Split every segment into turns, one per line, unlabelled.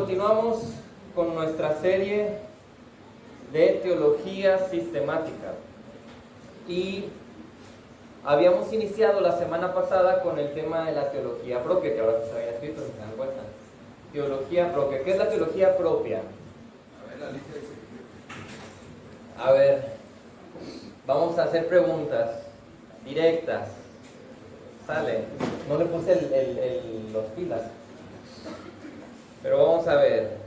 continuamos con nuestra serie de teología sistemática. Y habíamos iniciado la semana pasada con el tema de la teología propia, que ahora se había escrito, si se dan cuenta. Teología propia. ¿Qué es la teología propia? A ver, vamos a hacer preguntas directas. Sale. No le puse los pilas. Pero vamos a ver.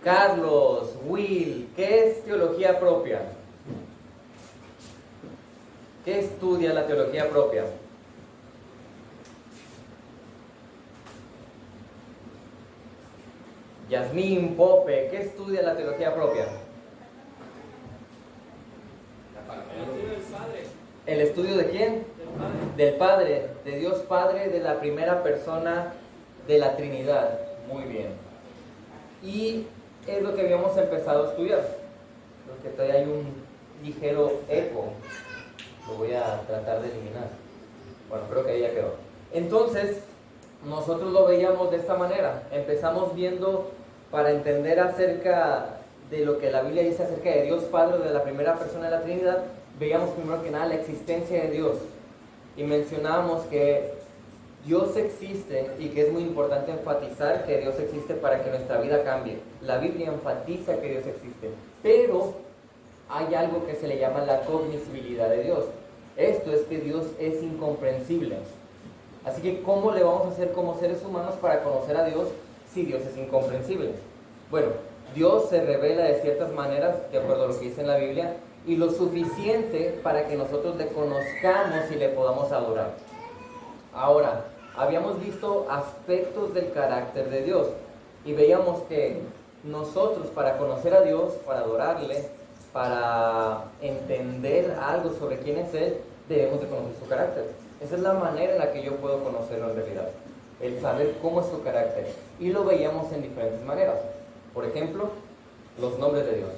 Carlos, Will, ¿qué es teología propia? ¿Qué estudia la teología propia? Yasmín, Pope, ¿qué estudia la teología propia? ¿El estudio de quién? Del Padre, de Dios Padre, de la primera persona de la Trinidad. Muy bien. Y es lo que habíamos empezado a estudiar. Porque todavía hay un ligero eco. Lo voy a tratar de eliminar. Bueno, creo que ahí ya quedó. Entonces, nosotros lo veíamos de esta manera. Empezamos viendo, para entender acerca de lo que la Biblia dice acerca de Dios Padre, de la primera persona de la Trinidad, veíamos primero que nada la existencia de Dios. Y mencionábamos que Dios existe y que es muy importante enfatizar que Dios existe para que nuestra vida cambie. La Biblia enfatiza que Dios existe, pero hay algo que se le llama la cognoscibilidad de Dios. Esto es que Dios es incomprensible. Así que, ¿cómo le vamos a hacer como seres humanos para conocer a Dios si Dios es incomprensible? Bueno, Dios se revela de ciertas maneras, de acuerdo a lo que dice en la Biblia, y lo suficiente para que nosotros le conozcamos y le podamos adorar. Ahora, habíamos visto aspectos del carácter de Dios y veíamos que nosotros, para conocer a Dios, para adorarle, para entender algo sobre quién es Él, debemos de conocer su carácter. Esa es la manera en la que yo puedo conocerlo en realidad, el saber cómo es su carácter. Y lo veíamos en diferentes maneras. Por ejemplo, los nombres de Dios.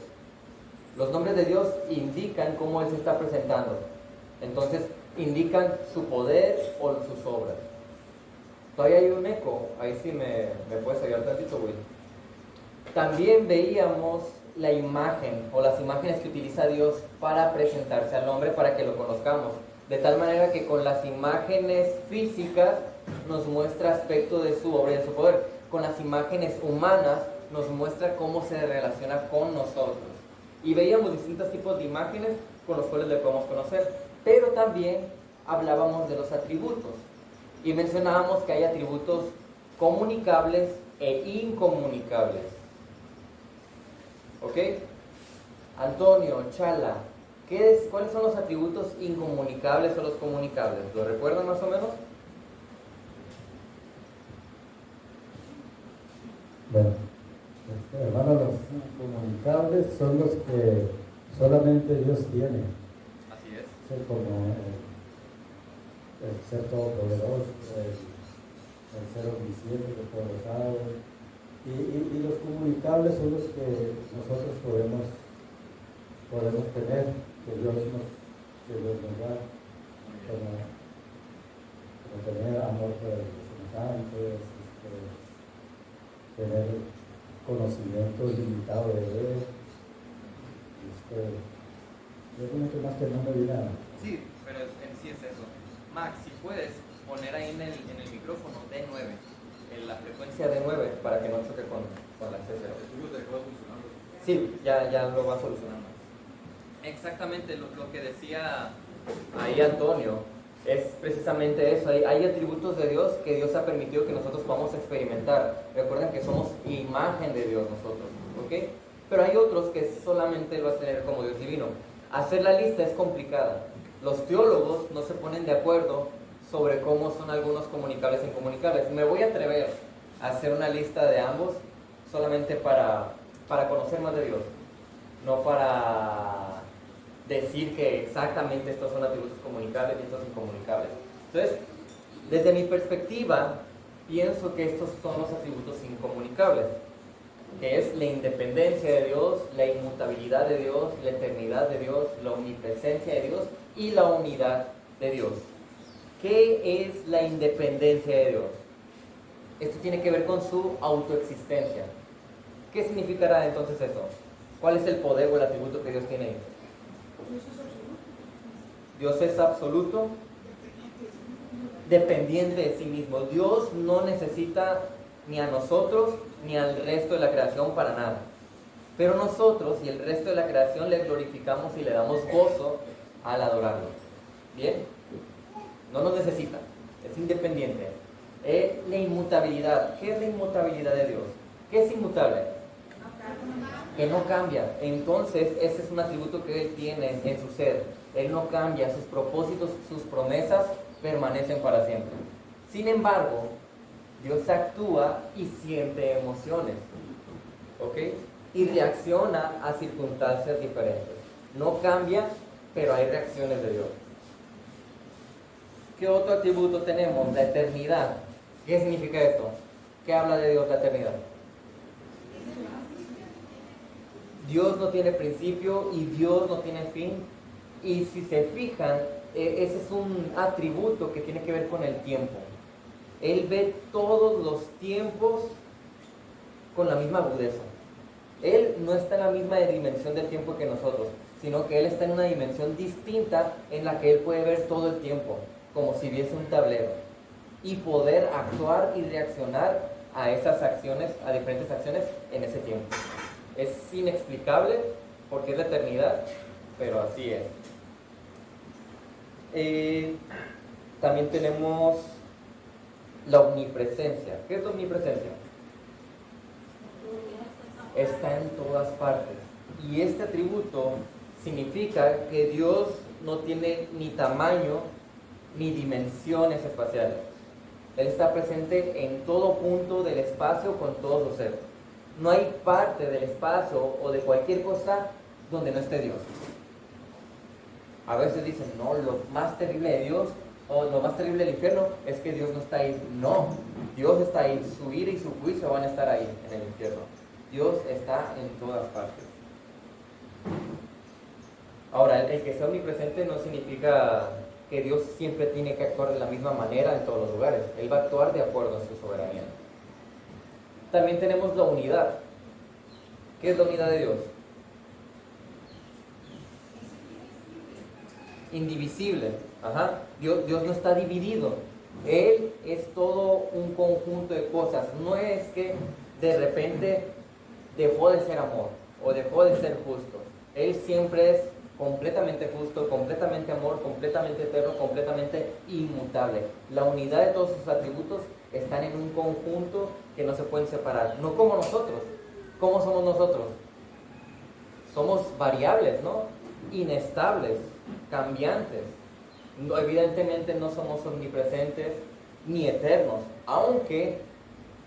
Los nombres de Dios indican cómo Él se está presentando. Entonces, indican su poder o sus obras. Todavía hay un eco. Ahí sí me puedes ayudar tantito, Will. También veíamos la imagen o las imágenes que utiliza Dios para presentarse al hombre, para que lo conozcamos. De tal manera que con las imágenes físicas nos muestra aspectos de su obra y de su poder. Con las imágenes humanas nos muestra cómo se relaciona con nosotros. Y veíamos distintos tipos de imágenes con los cuales le podemos conocer. Pero también hablábamos de los atributos. Y mencionábamos que hay atributos comunicables e incomunicables. ¿Ok? Antonio, Chala, ¿cuáles son los atributos incomunicables o los comunicables? ¿Lo recuerdan más o menos?
Bueno, hermano, los incomunicables son los que solamente Dios tiene.
Así es.
Ser como el ser todopoderoso, el ser omnisciente, que todo lo sabe. Y los comunicables son los que nosotros podemos tener, que Dios nos da, como tener amor por los semejantes, tener conocimiento ilimitado de Él. Yo creo que más que no me dirá.
Sí, pero en sí es eso. Max, si puedes poner ahí en el micrófono D9, en la frecuencia D9, para que no choque con la C0. Sí, ya lo va solucionando. Exactamente lo que decía ahí Antonio es precisamente eso. Hay atributos de Dios que Dios ha permitido que nosotros podamos experimentar. Recuerden que somos imagen de Dios nosotros, ¿ok? Pero hay otros que solamente Él va a tener como Dios divino. Hacer la lista es complicada. Los teólogos no se ponen de acuerdo sobre cómo son algunos comunicables e incomunicables. Me voy a atrever a hacer una lista de ambos solamente para conocer más de Dios, no para decir que exactamente estos son atributos comunicables y estos incomunicables. Entonces, desde mi perspectiva, pienso que estos son los atributos incomunicables, que es la independencia de Dios, la inmutabilidad de Dios, la eternidad de Dios, la omnipresencia de Dios y la unidad de Dios. ¿Qué es la independencia de Dios? Esto tiene que ver con su autoexistencia. ¿Qué significará entonces eso? ¿Cuál es el poder o el atributo que Dios tiene ahí? Dios es absoluto, dependiente de sí mismo. Dios no necesita ni a nosotros ni al resto de la creación para nada. Pero nosotros y el resto de la creación le glorificamos y le damos gozo al adorarlo. ¿Bien? No nos necesita, es independiente. La inmutabilidad. ¿Qué es la inmutabilidad de Dios? ¿Qué es inmutable? Que no cambia. Entonces, ese es un atributo que Él tiene en su ser. Él no cambia, sus propósitos, sus promesas permanecen para siempre. Sin embargo, Dios actúa y siente emociones, ¿ok? Y reacciona a circunstancias diferentes. No cambia, pero hay reacciones de Dios. ¿Qué otro atributo tenemos? La eternidad. ¿Qué significa esto? ¿Qué habla de Dios la eternidad? Dios no tiene principio y Dios no tiene fin. Y si se fijan, ese es un atributo que tiene que ver con el tiempo. Él ve todos los tiempos con la misma agudeza. Él no está en la misma dimensión del tiempo que nosotros, sino que Él está en una dimensión distinta en la que Él puede ver todo el tiempo, como si viese un tablero, y poder actuar y reaccionar a esas acciones, a diferentes acciones en ese tiempo. Es inexplicable porque es la eternidad, pero así es. También tenemos la omnipresencia. ¿Qué es la omnipresencia? Está en todas partes. Y este atributo significa que Dios no tiene ni tamaño ni dimensiones espaciales. Él está presente en todo punto del espacio con todos los seres. No hay parte del espacio o de cualquier cosa donde no esté Dios. A veces dicen, no, lo más terrible de Dios o lo más terrible del infierno es que Dios no está ahí. No, Dios está ahí. Su ira y su juicio van a estar ahí en el infierno. Dios está en todas partes. Ahora, el que sea omnipresente no significa que Dios siempre tiene que actuar de la misma manera en todos los lugares. Él va a actuar de acuerdo a su soberanía. También tenemos la unidad. ¿Qué es la unidad de Dios? Indivisible. Dios no está dividido. Él es todo un conjunto de cosas. No es que de repente dejó de ser amor o dejó de ser justo. Él siempre es completamente justo, completamente amor, completamente eterno, completamente inmutable. La unidad de todos sus atributos están en un conjunto que no se pueden separar. No como nosotros. ¿Cómo somos nosotros? Somos variables, ¿no? Inestables, cambiantes. No, evidentemente no somos omnipresentes ni eternos, aunque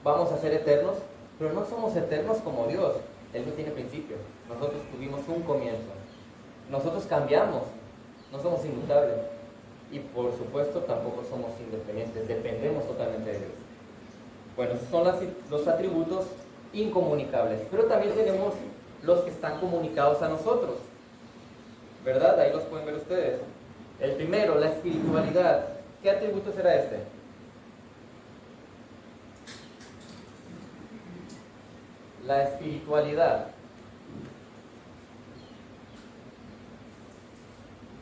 vamos a ser eternos, pero no somos eternos como Dios. Él no tiene principio. Nosotros tuvimos un comienzo. Nosotros cambiamos, no somos inmutables. Y por supuesto tampoco somos independientes, dependemos totalmente de Dios. Bueno, esos son los atributos incomunicables. Pero también tenemos los que están comunicados a nosotros, ¿verdad? Ahí los pueden ver ustedes. El primero, la espiritualidad. ¿Qué atributo será este? La espiritualidad.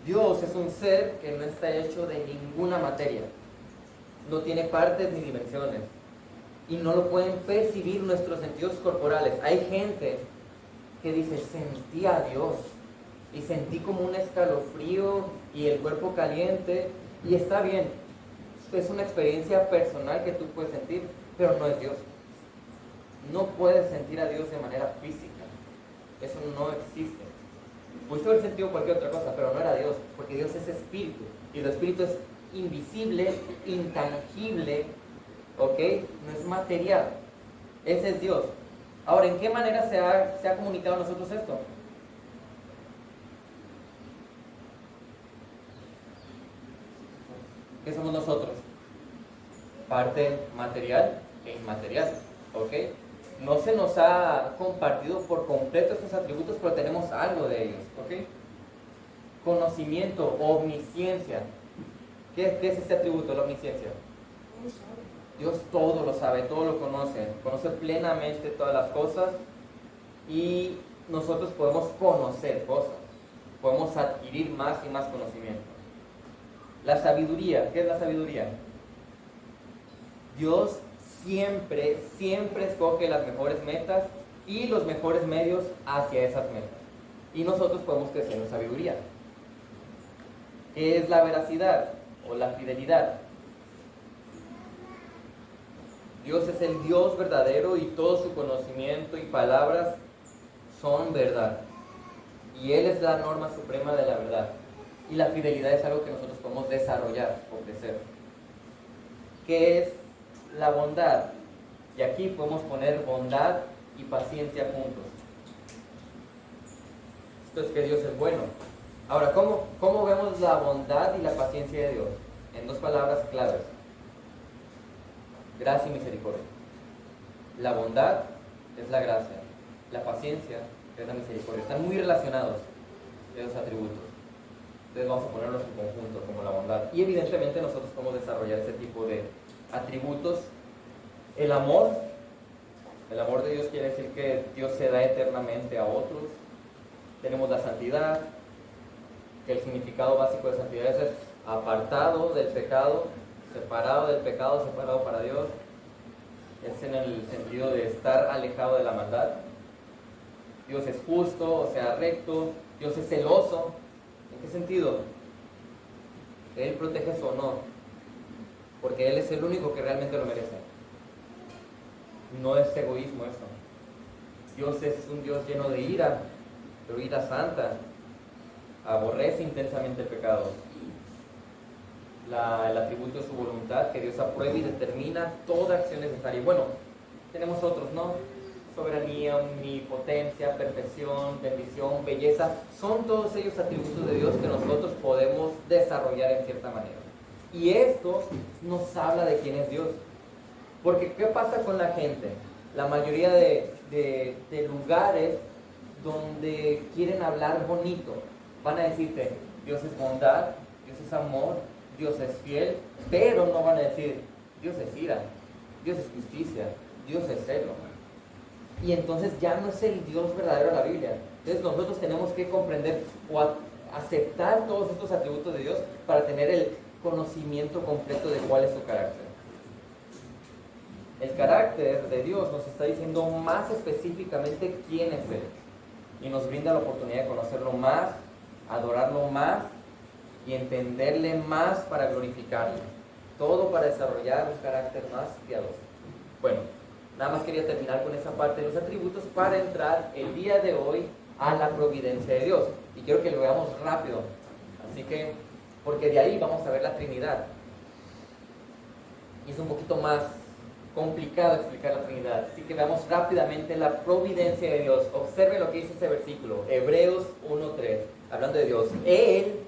Dios es un ser que no está hecho de ninguna materia. No tiene partes ni dimensiones. Y no lo pueden percibir nuestros sentidos corporales. Hay gente que dice, sentí a Dios. Y sentí como un escalofrío y el cuerpo caliente. Y está bien. Es una experiencia personal que tú puedes sentir, pero no es Dios. No puedes sentir a Dios de manera física. Eso no existe. Pudiste haber sentido cualquier otra cosa, pero no era Dios, porque Dios es espíritu. Y el espíritu es invisible, intangible, ¿ok? No es material. Ese es Dios. Ahora, ¿en qué manera se ha comunicado a nosotros esto? ¿Qué somos nosotros? Parte material e inmaterial, ¿ok? No se nos ha compartido por completo estos atributos, pero tenemos algo de ellos, ¿ok? Conocimiento, omnisciencia. ¿Qué es este atributo, la omnisciencia? Dios todo lo sabe, todo lo conoce plenamente todas las cosas y nosotros podemos conocer cosas, podemos adquirir más y más conocimiento. La sabiduría, ¿qué es la sabiduría? Dios siempre escoge las mejores metas y los mejores medios hacia esas metas. Y nosotros podemos crecer en sabiduría. ¿Qué es la veracidad o la fidelidad? Dios es el Dios verdadero y todo su conocimiento y palabras son verdad. Y Él es la norma suprema de la verdad. Y la fidelidad es algo que nosotros podemos desarrollar o crecer. ¿Qué es la bondad? Y aquí podemos poner bondad y paciencia juntos. Esto es que Dios es bueno. Ahora, ¿cómo vemos la bondad y la paciencia de Dios? En dos palabras claves: gracia y misericordia. La bondad es la gracia, la paciencia es la misericordia. Están muy relacionados esos atributos. Entonces vamos a ponerlos en conjunto como la bondad. Y evidentemente nosotros podemos desarrollar ese tipo de atributos. El amor de Dios quiere decir que Dios se da eternamente a otros. Tenemos la santidad, que el significado básico de santidad es apartado del pecado, separado del pecado, separado para Dios. Es en el sentido de estar alejado de la maldad. Dios es justo, o sea, recto. Dios es celoso. ¿En qué sentido? Él protege su honor, porque Él es el único que realmente lo merece. No es egoísmo eso. Dios es un Dios lleno de ira, pero ira santa. Aborrece intensamente el pecado. El atributo de su voluntad, que Dios aprueba y determina toda acción necesaria. Bueno, tenemos otros, ¿no? Soberanía, omnipotencia, perfección, bendición, belleza. Son todos ellos atributos de Dios que nosotros podemos desarrollar en cierta manera. Y esto nos habla de quién es Dios. Porque ¿qué pasa con la gente? La mayoría de lugares donde quieren hablar bonito, van a decirte: Dios es bondad, Dios es amor, Dios es fiel, pero no van a decir: Dios es ira, Dios es justicia, Dios es celo. Y entonces ya no es el Dios verdadero de la Biblia. Entonces nosotros tenemos que comprender o aceptar todos estos atributos de Dios para tener el conocimiento completo de cuál es su carácter. El carácter de Dios nos está diciendo más específicamente quién es Él. Y nos brinda la oportunidad de conocerlo más, adorarlo más y entenderle más para glorificarle. Todo para desarrollar un carácter más piadoso. Bueno, nada más quería terminar con esa parte de los atributos para entrar el día de hoy a la providencia de Dios. Y quiero que lo veamos rápido. Así que, porque de ahí vamos a ver la Trinidad. Y es un poquito más complicado explicar la Trinidad. Así que veamos rápidamente la providencia de Dios. Observe lo que dice este versículo, Hebreos 1:3, hablando de Dios. Él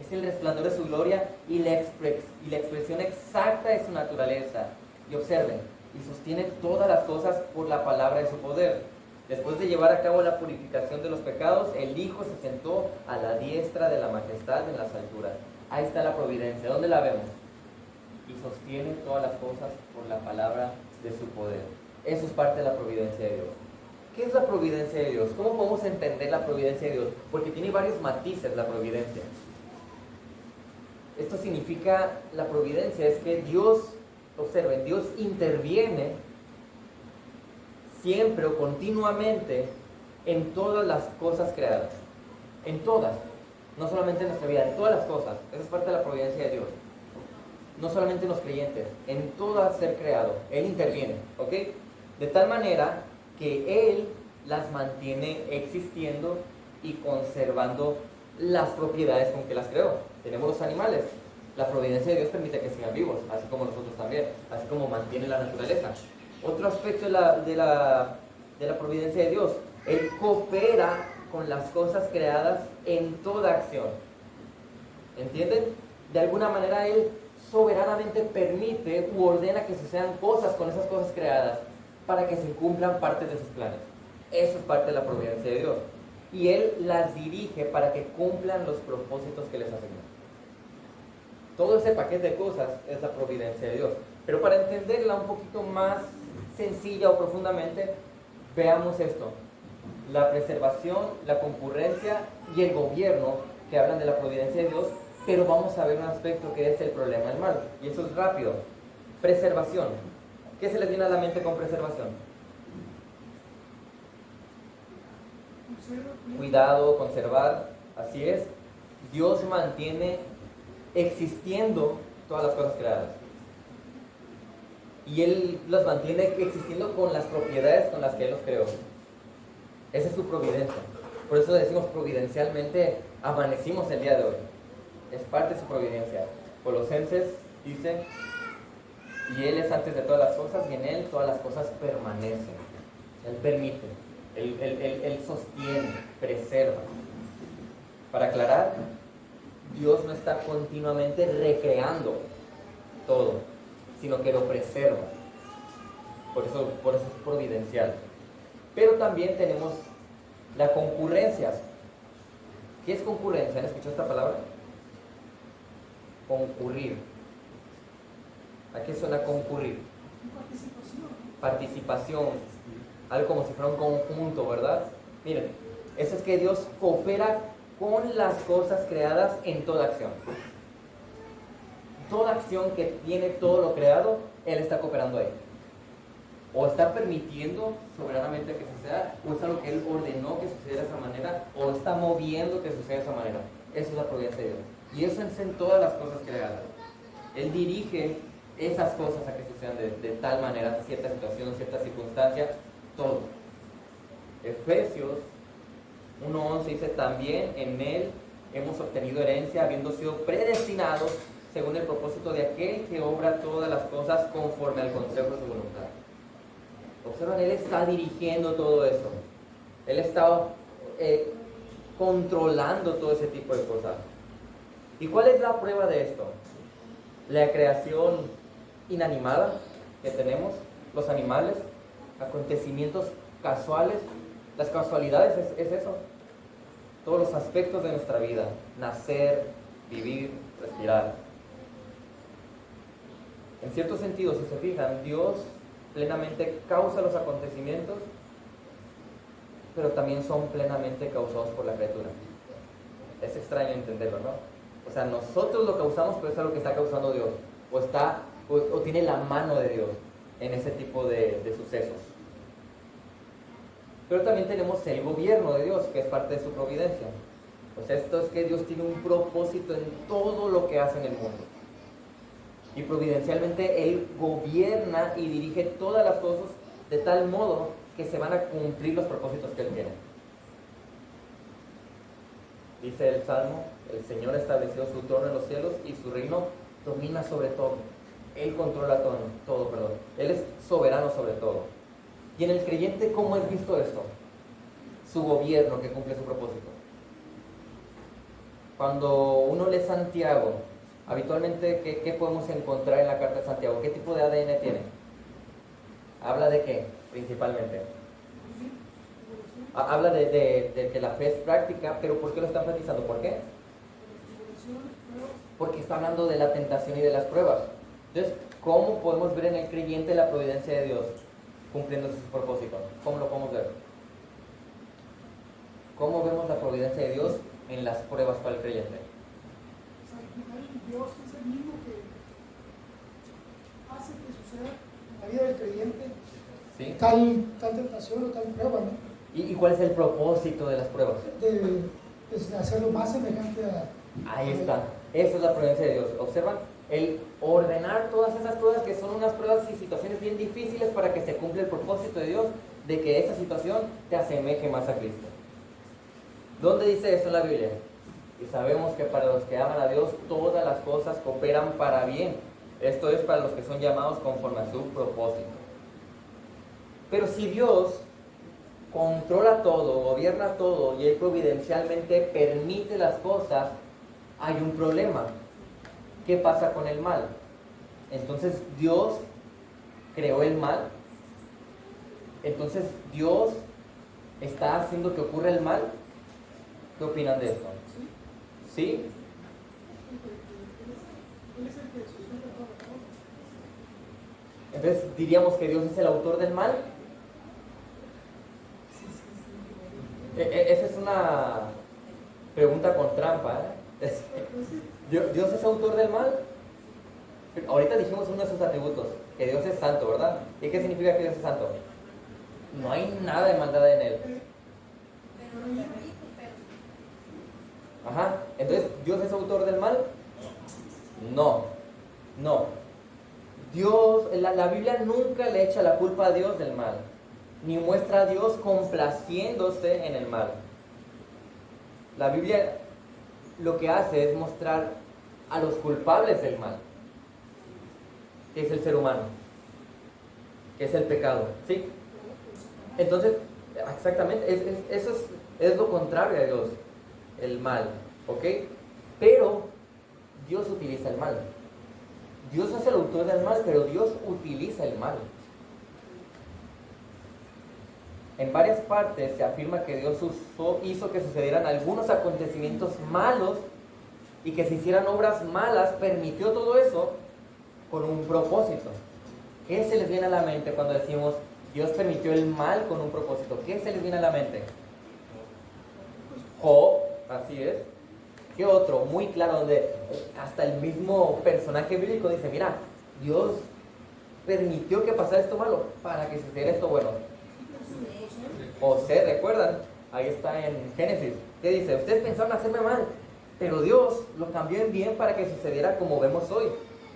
es el resplandor de su gloria y la expresión exacta de su naturaleza. Y observen, y sostiene todas las cosas por la palabra de su poder. Después de llevar a cabo la purificación de los pecados, el Hijo se sentó a la diestra de la majestad en las alturas. Ahí está la providencia. ¿Dónde la vemos? Y sostiene todas las cosas por la palabra de su poder. Eso es parte de la providencia de Dios. ¿Qué es la providencia de Dios? ¿Cómo podemos entender la providencia de Dios? Porque tiene varios matices la providencia. Esto significa, la providencia es que Dios, observen, Dios interviene siempre o continuamente en todas las cosas creadas. En todas. No solamente en nuestra vida, en todas las cosas. Esa es parte de la providencia de Dios. No solamente en los creyentes, en todo ser creado. Él interviene, ¿ok? De tal manera que Él las mantiene existiendo y conservando las propiedades con que las creó. Tenemos los animales. La providencia de Dios permite que sigan vivos, así como nosotros también, así como mantiene la naturaleza. Otro aspecto de la providencia de Dios, Él coopera con las cosas creadas en toda acción. ¿Entienden? De alguna manera Él soberanamente permite u ordena que sucedan cosas con esas cosas creadas para que se cumplan partes de sus planes. Eso es parte de la providencia de Dios. Y Él las dirige para que cumplan los propósitos que les asignó. Todo ese paquete de cosas es la providencia de Dios. Pero para entenderla un poquito más sencilla o profundamente, veamos esto. La preservación, la concurrencia y el gobierno que hablan de la providencia de Dios, pero vamos a ver un aspecto que es el problema del mal. Y eso es rápido. Preservación. ¿Qué se les viene a la mente con preservación? Cuidado, conservar, así es. Dios mantiene existiendo todas las cosas creadas. Y Él las mantiene existiendo con las propiedades con las que Él los creó. Esa es su providencia. Por eso decimos providencialmente, amanecimos el día de hoy. Es parte de su providencia. Colosenses dice, y Él es antes de todas las cosas, y en Él todas las cosas permanecen. Él permite, Él sostiene, preserva. Para aclarar, Dios no está continuamente recreando todo, sino que lo preserva. Por eso es providencial. Pero también tenemos la concurrencia. ¿Qué es concurrencia? ¿Han escuchado esta palabra? Concurrir. ¿A qué suena concurrir? Participación. Algo como si fuera un conjunto, ¿verdad? Miren, eso es que Dios coopera con las cosas creadas en toda acción. Toda acción que tiene todo lo creado, Él está cooperando ahí. O está permitiendo soberanamente que suceda, o es algo que Él ordenó que sucediera de esa manera, o está moviendo que suceda de esa manera. Eso es la providencia de Dios. Y eso es en todas las cosas creadas. Él dirige esas cosas a que sucedan de tal manera, cierta situación, cierta circunstancia, todo. Efesios 1:11 dice, también en Él hemos obtenido herencia, habiendo sido predestinados según el propósito de aquel que obra todas las cosas conforme al consejo de su voluntad. Observan, Él está dirigiendo todo eso. Él está controlando todo ese tipo de cosas. ¿Y cuál es la prueba de esto? La creación inanimada que tenemos, los animales, acontecimientos casuales. Las casualidades es eso. Todos los aspectos de nuestra vida. Nacer, vivir, respirar. En cierto sentido, si se fijan, Dios plenamente causa los acontecimientos, pero también son plenamente causados por la criatura. Es extraño entenderlo, ¿no? O sea, nosotros lo causamos, pero es algo que está causando Dios, o tiene la mano de Dios en ese tipo de sucesos. Pero también tenemos el gobierno de Dios, que es parte de su providencia. O sea, esto es que Dios tiene un propósito en todo lo que hace en el mundo. Y providencialmente Él gobierna y dirige todas las cosas de tal modo que se van a cumplir los propósitos que Él tiene. Dice el Salmo, el Señor estableció su trono en los cielos y su reino domina sobre todo. Él controla todo. Él es soberano sobre todo. Y en el creyente, ¿cómo es visto esto? Su gobierno que cumple su propósito. Cuando uno lee Santiago, habitualmente, ¿qué podemos encontrar en la carta de Santiago? ¿Qué tipo de ADN tiene? ¿Habla de qué, principalmente? Habla de que la fe es práctica, pero ¿por qué lo está enfatizando? ¿Por qué? Porque está hablando de la tentación y de las pruebas. Entonces, ¿cómo podemos ver en el creyente la providencia de Dios cumpliendo sus propósitos? ¿Cómo lo podemos ver? ¿Cómo vemos la providencia de Dios en las pruebas para el creyente?
Dios es el mismo que hace que suceda en la vida del creyente,
¿sí?,
tal tentación o tal prueba, ¿no?
¿Y cuál es el propósito de las pruebas?
De hacerlo más semejante a...
Ahí está. Esa es la providencia de Dios. ¿Observan? El ordenar todas esas pruebas, que son unas pruebas y situaciones bien difíciles, para que se cumpla el propósito de Dios de que esa situación te asemeje más a Cristo. ¿Dónde dice eso en la Biblia? Y sabemos que para los que aman a Dios, todas las cosas cooperan para bien. Esto es para los que son llamados conforme a su propósito. Pero si Dios controla todo, gobierna todo, y Él providencialmente permite las cosas, hay un problema. ¿Qué pasa con el mal? Entonces, ¿Dios creó el mal? Entonces, ¿Dios está haciendo que ocurra el mal? ¿Qué opinan de esto? ¿Sí?
Él es el que sustenta todas las cosas.
Entonces, ¿diríamos que Dios es el autor del mal? Esa es una pregunta con trampa, ¿eh? ¿Dios es autor del mal? Ahorita dijimos uno de sus atributos, que Dios es santo, ¿verdad? ¿Y qué significa que Dios es santo? No hay nada de maldad en él. Ajá, entonces, ¿Dios es autor del mal? No, no. Dios, la Biblia nunca le echa la culpa a Dios del mal, ni muestra a Dios complaciéndose en el mal. La Biblia lo que hace es mostrar a los culpables del mal, que es el ser humano, que es el pecado, ¿sí? Entonces, exactamente, eso es lo contrario a Dios, el mal, ¿ok? Pero Dios utiliza el mal. Dios no es el autor del mal, pero Dios utiliza el mal. En varias partes se afirma que Dios hizo que sucedieran algunos acontecimientos malos y que se hicieran obras malas, permitió todo eso con un propósito. ¿Qué se les viene a la mente cuando decimos Dios permitió el mal con un propósito? ¿Qué se les viene a la mente? Job, así es. ¿Qué otro? Muy claro, donde hasta el mismo personaje bíblico dice, mira, Dios permitió que pasara esto malo para que sucediera esto bueno. José, ¿recuerdan? Ahí está en Génesis. ¿Qué dice? Ustedes pensaron hacerme mal, pero Dios lo cambió en bien para que sucediera como vemos hoy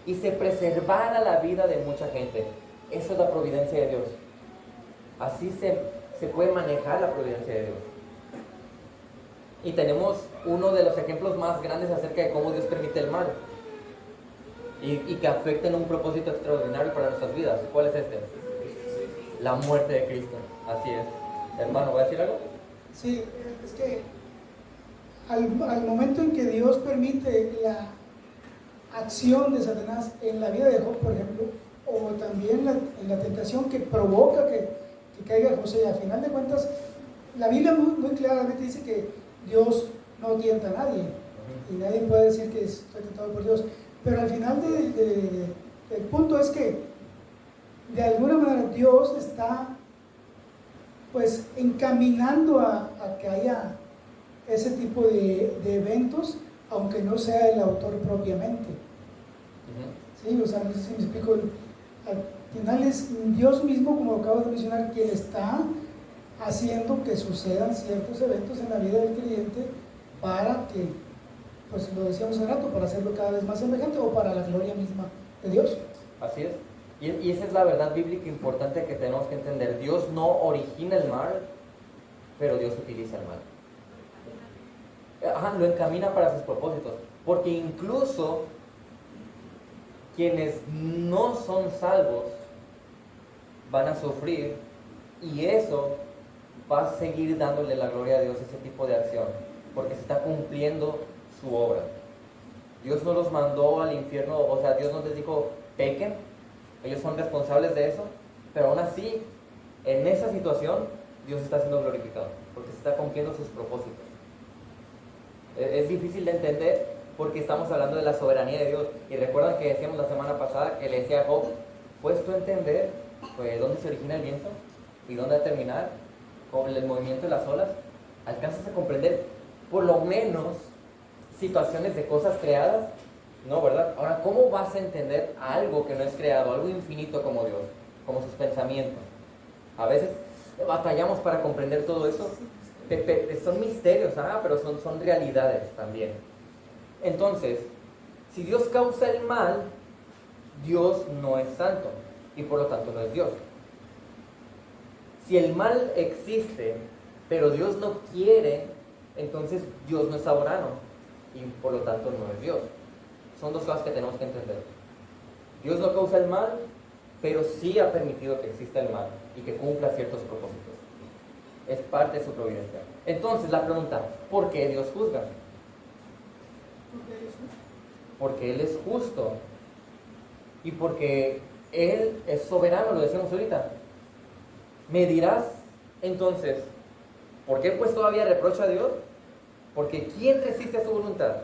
y se preservara la vida de mucha gente. Eso es la providencia de Dios. Así se puede manejar la providencia de Dios. Y tenemos uno de los ejemplos más grandes acerca de cómo Dios permite el mal y que afecten un propósito extraordinario para nuestras vidas. ¿Cuál es este? La muerte de Cristo. Así es. Hermano, ¿voy a decir algo?
Sí, es que al momento en que Dios permite la acción de Satanás en la vida de Job, por ejemplo, o también en la tentación que provoca que caiga José, al final de cuentas, la Biblia muy claramente dice que Dios no tienta a nadie, y nadie puede decir que fue tentado por Dios, pero al final el punto es que de alguna manera Dios está pues encaminando a que haya ese tipo de eventos, aunque no sea el autor propiamente. Sí, o sea, no sé si me explico. Al final es Dios mismo, como acabo de mencionar, quien está haciendo que sucedan ciertos eventos en la vida del creyente para que, pues lo decíamos hace rato, para hacerlo cada vez más semejante o para la gloria misma de Dios.
Así es. Y esa es la verdad bíblica importante que tenemos que entender. Dios no origina el mal, pero Dios utiliza el mal. Ajá, lo encamina para sus propósitos. Porque incluso quienes no son salvos van a sufrir, y eso va a seguir dándole la gloria a Dios, ese tipo de acción, porque se está cumpliendo su obra. Dios no los mandó al infierno, o sea, Dios no les dijo pequen, ellos son responsables de eso, pero aún así, en esa situación, Dios está siendo glorificado, porque se está cumpliendo sus propósitos. Es difícil de entender porque estamos hablando de la soberanía de Dios. Y recuerdan que decíamos la semana pasada que le decía a Job, ¿puedes tú entender dónde se origina el viento y dónde va a terminar con el movimiento de las olas? ¿Alcanzas a comprender por lo menos situaciones de cosas creadas? No, ¿verdad? Ahora, ¿cómo vas a entender algo que no es creado, algo infinito como Dios, como sus pensamientos? A veces batallamos para comprender todo eso. Son misterios, pero son realidades también. Entonces, si Dios causa el mal, Dios no es santo y por lo tanto no es Dios. Si el mal existe, pero Dios no quiere, entonces Dios no es soberano y por lo tanto no es Dios. Son dos cosas que tenemos que entender. Dios no causa el mal, pero sí ha permitido que exista el mal y que cumpla ciertos propósitos. Es parte de su providencia. Entonces la pregunta, ¿por qué Dios juzga? Porque Él es justo y porque Él es soberano, lo decíamos ahorita. Me dirás entonces, ¿por qué pues todavía reprocha a Dios? Porque ¿quién resiste a su voluntad?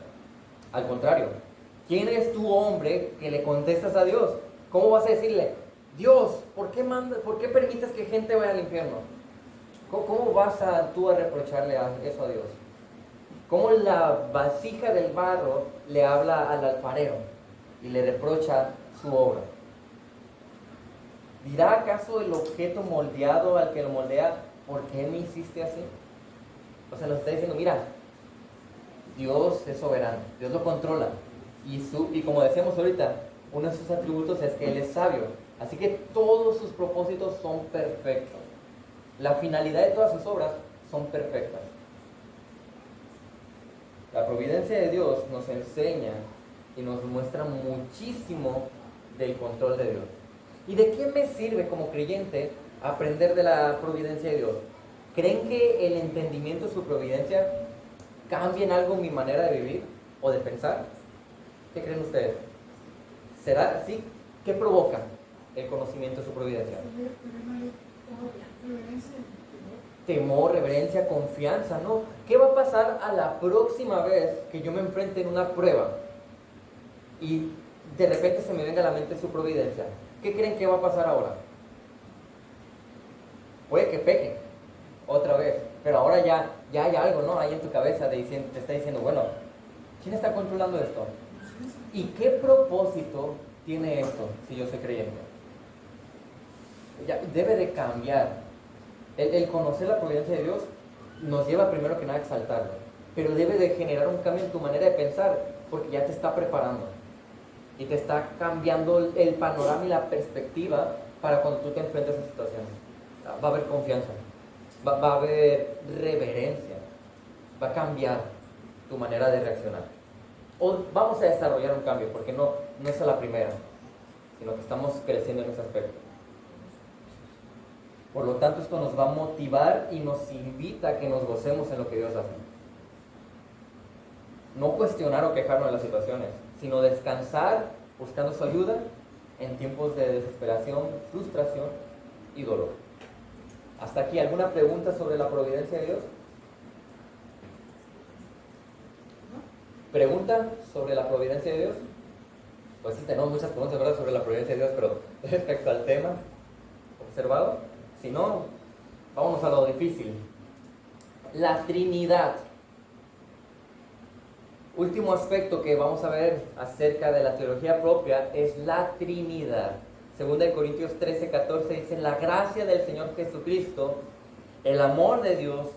Al contrario, ¿quién eres tú, hombre, que le contestas a Dios? ¿Cómo vas a decirle, Dios, ¿por qué permites que gente vaya al infierno? ¿Cómo vas tú a reprocharle eso a Dios? ¿Cómo la vasija del barro le habla al alfarero y le reprocha su obra? ¿Dirá acaso el objeto moldeado al que lo moldea, ¿por qué me hiciste así? O sea, nos está diciendo, mira, Dios es soberano, Dios lo controla. Y como decíamos ahorita, uno de sus atributos es que Él es sabio. Así que todos sus propósitos son perfectos. La finalidad de todas sus obras son perfectas. La providencia de Dios nos enseña y nos muestra muchísimo del control de Dios. ¿Y de qué me sirve como creyente aprender de la providencia de Dios? ¿Creen que el entendimiento de su providencia cambia en algo mi manera de vivir o de pensar? ¿Qué creen ustedes? ¿Será así? ¿Qué provoca el conocimiento de su providencia? Temor, reverencia, confianza, ¿no? ¿Qué va a pasar a la próxima vez que yo me enfrente en una prueba y de repente se me venga a la mente su providencia? ¿Qué creen que va a pasar ahora? Puede que peque otra vez, pero ahora ya hay algo, ¿no? Ahí en tu cabeza te está diciendo, bueno, ¿quién está controlando esto? ¿Y qué propósito tiene esto si yo soy creyente? Ya, debe de cambiar. El conocer la providencia de Dios nos lleva primero que nada a exaltarlo, pero debe de generar un cambio en tu manera de pensar, porque ya te está preparando y te está cambiando el panorama y la perspectiva para cuando tú te enfrentes a situaciones. Va a haber confianza, va a haber reverencia, va a cambiar tu manera de reaccionar. O vamos a desarrollar un cambio, porque no es a la primera, sino que estamos creciendo en ese aspecto. Por lo tanto, esto nos va a motivar y nos invita a que nos gocemos en lo que Dios hace. No cuestionar o quejarnos de las situaciones, sino descansar buscando su ayuda en tiempos de desesperación, frustración y dolor. Hasta aquí, ¿alguna pregunta sobre la providencia de Dios? ¿Pregunta sobre la providencia de Dios? Pues sí, tenemos muchas preguntas, ¿verdad?, sobre la providencia de Dios, pero respecto al tema observado, si no, vámonos a lo difícil. La Trinidad. Último aspecto que vamos a ver acerca de la teología propia es la Trinidad. Segunda de Corintios 13:14 dice, la gracia del Señor Jesucristo, el amor de Dios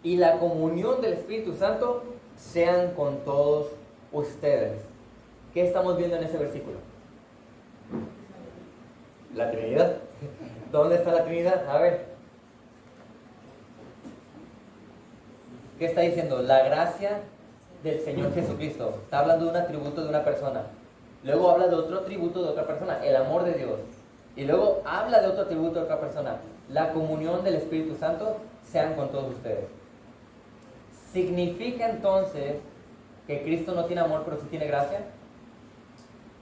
y la comunión del Espíritu Santo sean con todos ustedes. ¿Qué estamos viendo en ese versículo? La Trinidad. ¿Dónde está la Trinidad? A ver. ¿Qué está diciendo? La gracia del Señor Jesucristo. Está hablando de un atributo de una persona. Luego habla de otro atributo de otra persona, el amor de Dios. Y luego habla de otro atributo de otra persona, la comunión del Espíritu Santo, sean con todos ustedes. ¿Significa entonces que Cristo no tiene amor pero sí tiene gracia?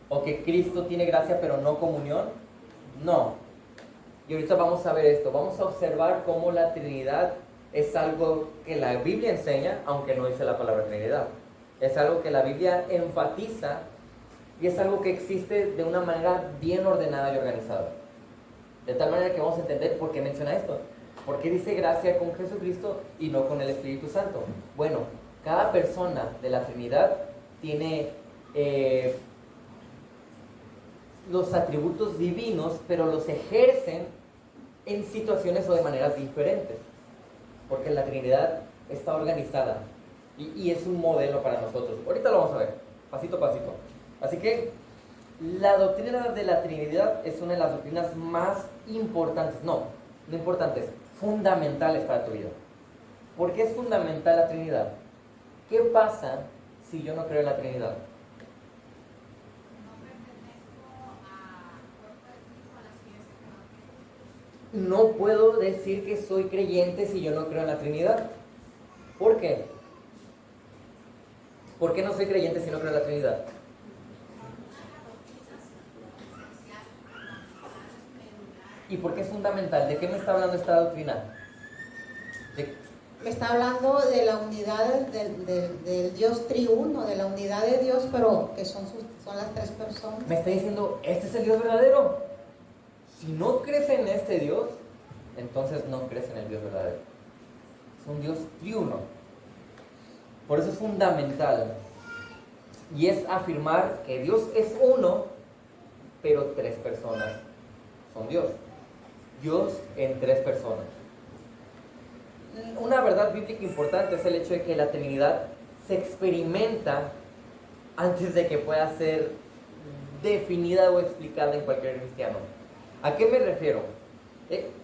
¿O que Cristo tiene gracia pero no comunión? No. Y ahorita vamos a ver esto, vamos a observar cómo la Trinidad es algo que la Biblia enseña, aunque no dice la palabra Trinidad. Es algo que la Biblia enfatiza y es algo que existe de una manera bien ordenada y organizada. De tal manera que vamos a entender por qué menciona esto. ¿Por qué dice gracia con Jesucristo y no con el Espíritu Santo? Bueno, cada persona de la Trinidad tiene los atributos divinos, pero los ejercen en situaciones o de maneras diferentes, porque la Trinidad está organizada y es un modelo para nosotros. Ahorita lo vamos a ver, pasito a pasito. Así que la doctrina de la Trinidad es una de las doctrinas más importantes, no importantes, fundamentales para tu vida. ¿Por qué es fundamental la Trinidad? ¿Qué pasa si yo no creo en la Trinidad? No puedo decir que soy creyente si yo no creo en la Trinidad. ¿Por qué? ¿Por qué no soy creyente si no creo en la Trinidad? ¿Y por qué es fundamental? ¿De qué me está hablando esta doctrina?
Me está hablando de la unidad del Dios triuno, de la unidad de Dios, pero que son las tres personas.
Me está diciendo, este es el Dios verdadero. Si no crees en este Dios, entonces no crees en el Dios verdadero. Es un Dios triuno. Por eso es fundamental. Y es afirmar que Dios es uno, pero tres personas son Dios. Dios en tres personas. Una verdad bíblica importante es el hecho de que la Trinidad se experimenta antes de que pueda ser definida o explicada en cualquier cristiano. ¿A qué me refiero?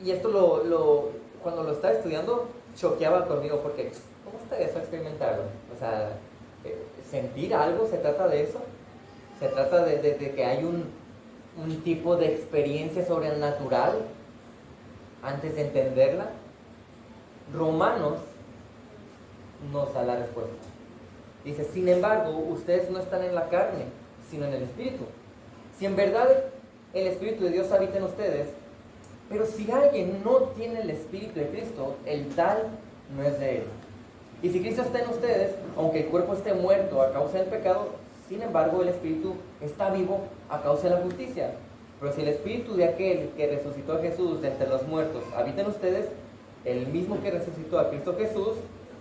Y esto cuando lo estaba estudiando choqueaba conmigo porque ¿cómo está eso experimentarlo? O sea, sentir algo, ¿se trata de eso? ¿Se trata de que hay un tipo de experiencia sobrenatural antes de entenderla? Romanos nos da la respuesta. Dice, sin embargo, ustedes no están en la carne, sino en el Espíritu. Si en verdad el Espíritu de Dios habita en ustedes, pero si alguien no tiene el Espíritu de Cristo, el tal no es de él. Y si Cristo está en ustedes, aunque el cuerpo esté muerto a causa del pecado, sin embargo el Espíritu está vivo a causa de la justicia. Pero si el Espíritu de aquel que resucitó a Jesús de entre los muertos habita en ustedes, el mismo que resucitó a Cristo Jesús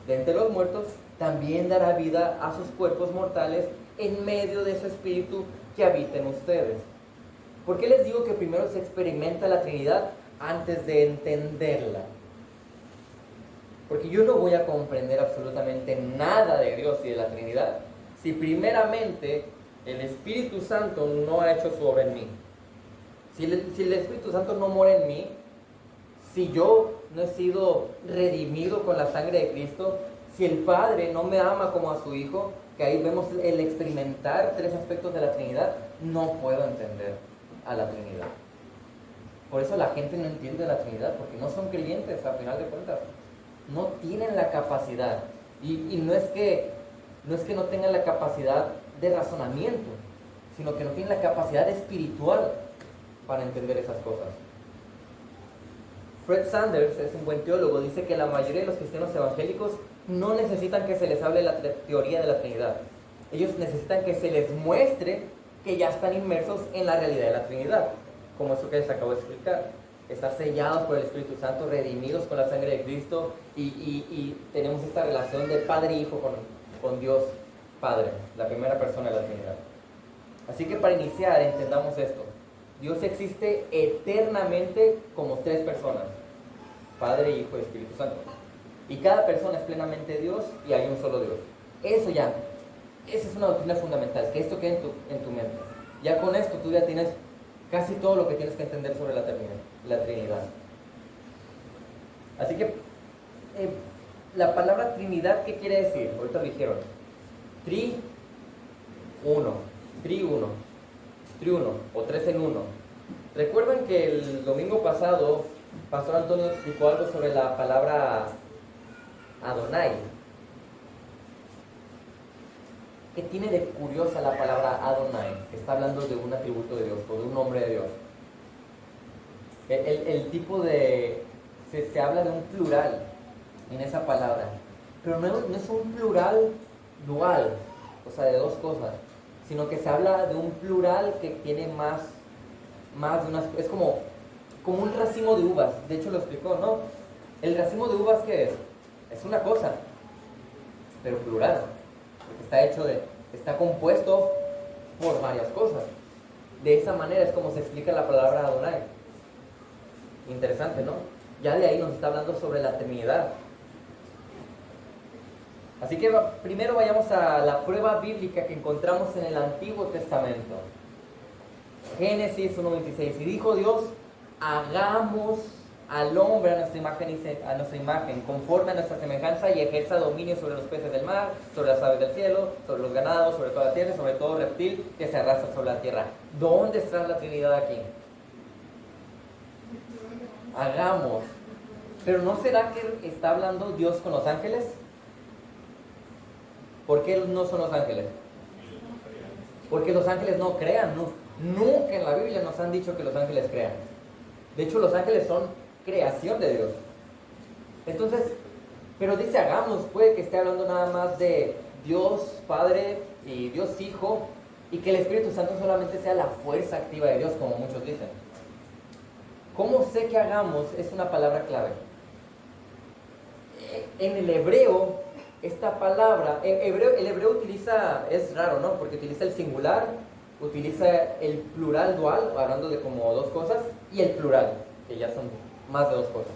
de entre los muertos, también dará vida a sus cuerpos mortales en medio de su Espíritu que habita en ustedes. ¿Por qué les digo que primero se experimenta la Trinidad antes de entenderla? Porque yo no voy a comprender absolutamente nada de Dios y de la Trinidad si primeramente el Espíritu Santo no ha hecho su obra en mí. Si el Espíritu Santo no mora en mí, si yo no he sido redimido con la sangre de Cristo, si el Padre no me ama como a su Hijo, que ahí vemos el experimentar tres aspectos de la Trinidad, no puedo entender a la Trinidad. Por eso la gente no entiende la Trinidad, porque no son creyentes, al final de cuentas. No tienen la capacidad. Y no es que no tengan la capacidad de razonamiento, sino que no tienen la capacidad espiritual para entender esas cosas. Fred Sanders es un buen teólogo, dice que la mayoría de los cristianos evangélicos no necesitan que se les hable la teoría de la Trinidad. Ellos necesitan que se les muestre que ya están inmersos en la realidad de la Trinidad, como eso que les acabo de explicar. Estar sellados por el Espíritu Santo, redimidos con la sangre de Cristo y tenemos esta relación de Padre e Hijo con Dios Padre, la primera persona de la Trinidad. Así que para iniciar, entendamos esto. Dios existe eternamente como tres personas, Padre, Hijo y Espíritu Santo. Y cada persona es plenamente Dios y hay un solo Dios. Esa es una doctrina fundamental, que esto quede en tu mente. Ya con esto tú ya tienes casi todo lo que tienes que entender sobre la Trinidad. Así que, la palabra Trinidad, ¿qué quiere decir? Ahorita lo dijeron. Triuno, o tres en uno. Recuerdan que el domingo pasado, Pastor Antonio explicó algo sobre la palabra Adonai. ¿Qué tiene de curiosa la palabra Adonai? Que está hablando de un atributo de Dios, o de un nombre de Dios. El tipo de... Se habla de un plural en esa palabra, pero no es un plural dual, o sea, de dos cosas, sino que se habla de un plural que tiene más de unas... Es como un racimo de uvas. De hecho lo explicó, ¿no? El racimo de uvas, ¿qué es? Es una cosa, pero plural, porque está compuesto por varias cosas. De esa manera es como se explica la palabra Adonai. Interesante, ¿no? Ya de ahí nos está hablando sobre la Trinidad. Así que primero vayamos a la prueba bíblica que encontramos en el Antiguo Testamento. Génesis 1:26. Y dijo Dios, hagamos al hombre a nuestra imagen, conforme a nuestra semejanza, y ejerza dominio sobre los peces del mar, sobre las aves del cielo, sobre los ganados, sobre toda la tierra, sobre todo reptil que se arrastra sobre la tierra. ¿Dónde está la Trinidad aquí? Hagamos. Pero ¿no será que está hablando Dios con los ángeles? ¿Por qué no son los ángeles? Porque los ángeles no crean. Nunca en la Biblia nos han dicho que los ángeles crean. De hecho, los ángeles son creación de Dios. Entonces, pero dice hagamos, puede que esté hablando nada más de Dios Padre y Dios Hijo, y que el Espíritu Santo solamente sea la fuerza activa de Dios, como muchos dicen. ¿Cómo sé que hagamos? Es una palabra clave. En el hebreo, esta palabra, el hebreo utiliza, es raro, ¿no? Porque utiliza el singular, utiliza el plural dual, hablando de como dos cosas, y el plural, que ya son más de dos cosas.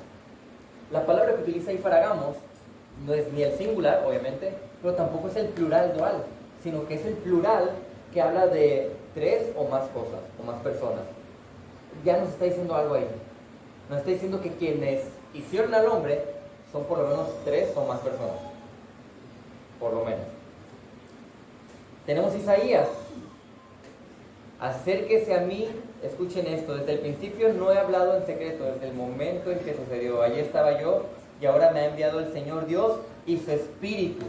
La palabra que utiliza ahí para hagamos no es ni el singular, obviamente, pero tampoco es el plural dual, sino que es el plural que habla de tres o más cosas, o más personas. Ya nos está diciendo algo ahí. Nos está diciendo que quienes hicieron al hombre son por lo menos tres o más personas. Por lo menos. Tenemos Isaías. Acérquese a mí, escuchen esto, desde el principio no he hablado en secreto, desde el momento en que sucedió. Allí estaba yo y ahora me ha enviado el Señor Dios y su Espíritu.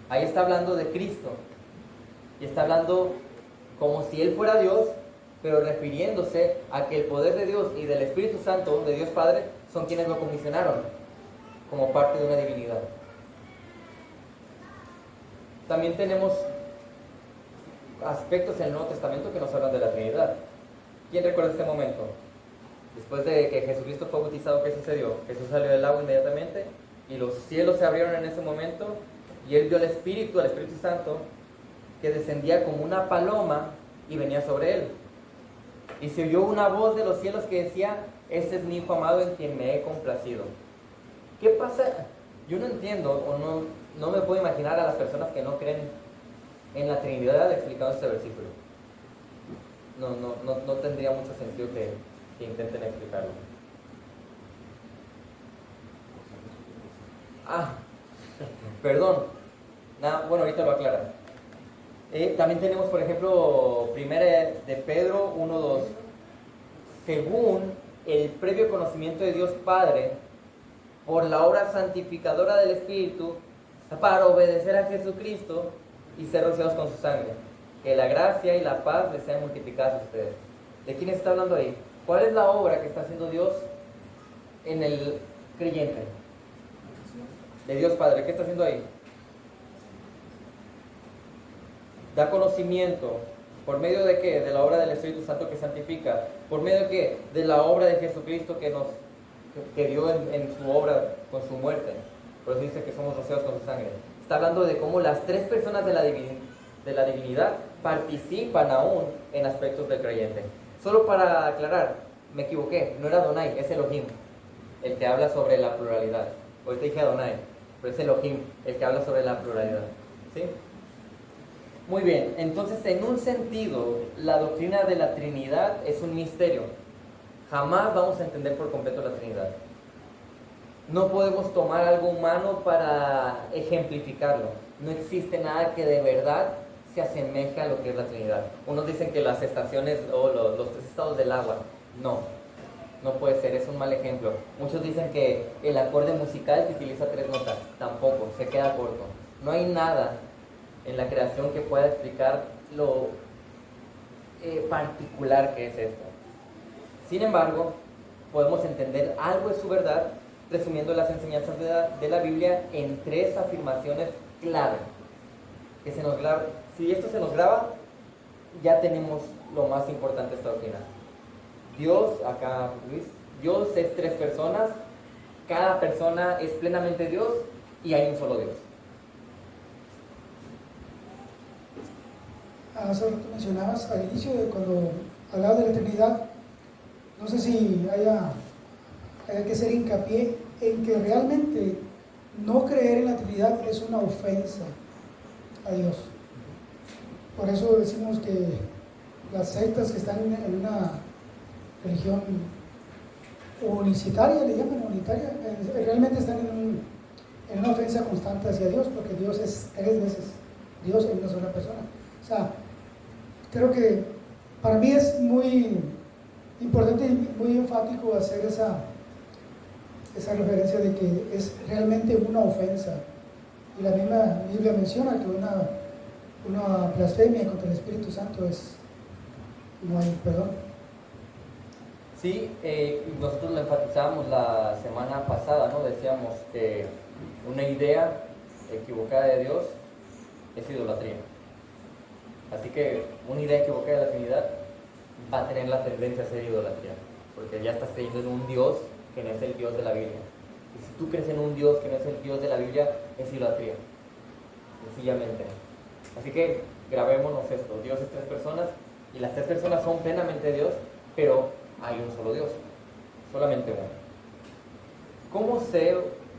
Ahí está hablando de Cristo. Y está hablando como si Él fuera Dios, pero refiriéndose a que el poder de Dios y del Espíritu Santo, de Dios Padre, son quienes lo comisionaron como parte de una divinidad. También tenemos aspectos en el Nuevo Testamento que nos hablan de la Trinidad. ¿Quién recuerda este momento? Después de que Jesucristo fue bautizado, ¿qué sucedió? Jesús salió del agua inmediatamente y los cielos se abrieron en ese momento y Él vio al Espíritu Santo, que descendía como una paloma y venía sobre Él. Y se oyó una voz de los cielos que decía: este es mi Hijo amado en quien me he complacido. ¿Qué pasa? Yo no entiendo o no me puedo imaginar a las personas que no creen en la Trinidad explicando este versículo. No tendría mucho sentido que intenten explicarlo. Perdón. Bueno, ahorita lo aclaran. También tenemos, por ejemplo, 1 de Pedro 1:2. Según el previo conocimiento de Dios Padre, por la obra santificadora del Espíritu, para obedecer a Jesucristo y ser rociados con su sangre. Que la gracia y la paz les sean multiplicadas a ustedes. ¿De quién está hablando ahí? ¿Cuál es la obra que está haciendo Dios en el creyente? De Dios Padre. ¿Qué está haciendo ahí? Da conocimiento. ¿Por medio de qué? De la obra del Espíritu Santo que santifica. ¿Por medio de qué? De la obra de Jesucristo que dio en su obra con su muerte. Por eso dice que somos rociados con su sangre. Está hablando de cómo las tres personas de la divinidad participan aún en aspectos del creyente. Solo para aclarar, me equivoqué, no era Adonai, es Elohim, el que habla sobre la pluralidad. Ahorita dije Adonai, pero es Elohim, el que habla sobre la pluralidad. ¿Sí? Muy bien, entonces en un sentido, la doctrina de la Trinidad es un misterio. Jamás vamos a entender por completo la Trinidad. No podemos tomar algo humano para ejemplificarlo. No existe nada que de verdad se asemeje a lo que es la Trinidad. Unos dicen que las estaciones o los tres estados del agua. No puede ser, es un mal ejemplo. Muchos dicen que el acorde musical que utiliza tres notas. Tampoco, se queda corto. No hay nada en la creación que pueda explicar lo particular que es esto. Sin embargo, podemos entender algo de su verdad resumiendo las enseñanzas de la Biblia en tres afirmaciones clave. Que se nos graba. Si esto se nos graba, ya tenemos lo más importante de esta doctrina. Dios, acá Luis, Dios es tres personas, cada persona es plenamente Dios y hay un solo Dios.
Hace rato mencionabas al inicio, cuando hablabas de la Trinidad, no sé si haya que hacer hincapié en que realmente no creer en la Trinidad es una ofensa a Dios. Por eso decimos que las sectas que están en una religión unicitaria, le llaman unitaria, realmente están en una ofensa constante hacia Dios, porque Dios es tres veces Dios en una sola persona. O sea, creo que para mí es muy importante y muy enfático hacer esa referencia de que es realmente una ofensa. Y la misma Biblia menciona que una blasfemia contra el Espíritu Santo no hay perdón.
Sí, nosotros lo enfatizamos la semana pasada, ¿no? Decíamos que una idea equivocada de Dios es idolatría. Así que una idea equivocada de la Trinidad va a tener la tendencia a ser idolatría. porque ya estás creyendo en un Dios que no es el Dios de la Biblia. Y si tú crees en un Dios que no es el Dios de la Biblia, es idolatría, sencillamente. Así que grabémonos esto: Dios es tres personas, y las tres personas son plenamente Dios, pero hay un solo Dios, solamente uno. ¿Cómo sé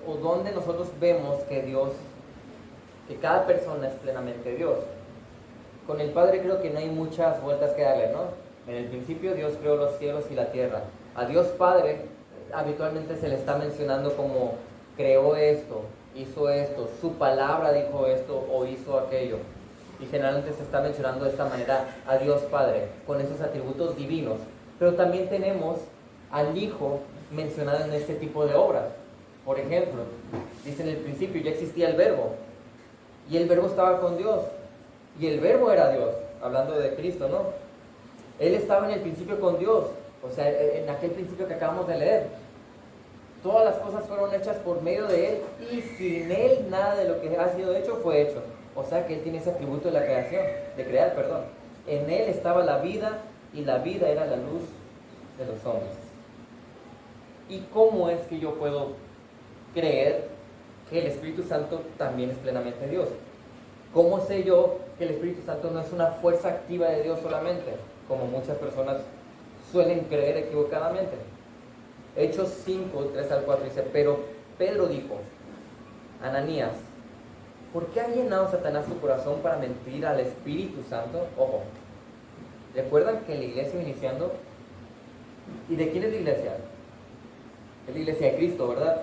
o dónde nosotros vemos que cada persona es plenamente Dios? Con el Padre creo que no hay muchas vueltas que darle, ¿no? En el principio Dios creó los cielos y la tierra. A Dios Padre habitualmente se le está mencionando como creó esto, hizo esto, su palabra dijo esto o hizo aquello. Y generalmente se está mencionando de esta manera a Dios Padre, con esos atributos divinos. Pero también tenemos al Hijo mencionado en este tipo de obras. Por ejemplo, dice en el principio ya existía el Verbo, y el Verbo estaba con Dios, y el Verbo era Dios, hablando de Cristo, ¿no? Él estaba en el principio con Dios, o sea, en aquel principio que acabamos de leer. Todas las cosas fueron hechas por medio de Él, y sin Él nada de lo que ha sido hecho fue hecho. O sea que Él tiene ese atributo de la creación, de crear, perdón. En Él estaba la vida, y la vida era la luz de los hombres. ¿Y cómo es que yo puedo creer que el Espíritu Santo también es plenamente Dios? ¿Cómo sé yo que el Espíritu Santo no es una fuerza activa de Dios solamente, como muchas personas suelen creer equivocadamente? Hechos 5, 3 al 4 dice: pero Pedro dijo: Ananías, ¿por qué ha llenado Satanás tu corazón para mentir al Espíritu Santo? Ojo, ¿recuerdan que la iglesia iba iniciando? ¿Y de quién es la iglesia? Es la iglesia de Cristo, ¿verdad?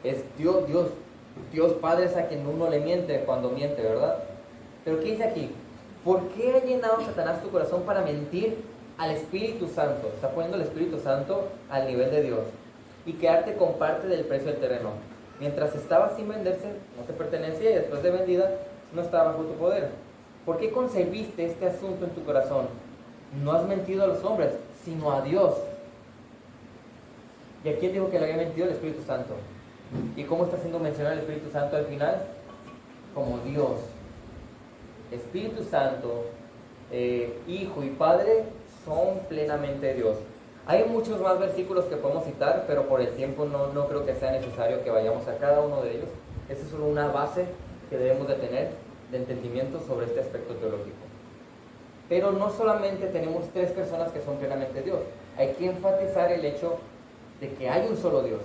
Es Dios Padre es a quien uno le miente cuando miente, ¿verdad? Pero ¿qué dice aquí? ¿Por qué ha llenado Satanás tu corazón para mentir al Espíritu Santo? Está poniendo el Espíritu Santo al nivel de Dios. Y quedarte con parte del precio del terreno. Mientras estaba sin venderse, no te pertenecía, y después de vendida, no estaba bajo tu poder. ¿Por qué concebiste este asunto en tu corazón? No has mentido a los hombres, sino a Dios. ¿Y a quién dijo que le había mentido? El Espíritu Santo. ¿Y cómo está siendo mencionado el Espíritu Santo al final? Como Dios. Espíritu Santo, Hijo y Padre son plenamente Dios. Hay muchos más versículos que podemos citar, pero por el tiempo no creo que sea necesario que vayamos a cada uno de ellos. Esa es solo una base que debemos de tener de entendimiento sobre este aspecto teológico. Pero no solamente tenemos tres personas que son plenamente Dios. Hay que enfatizar el hecho de que hay un solo Dios.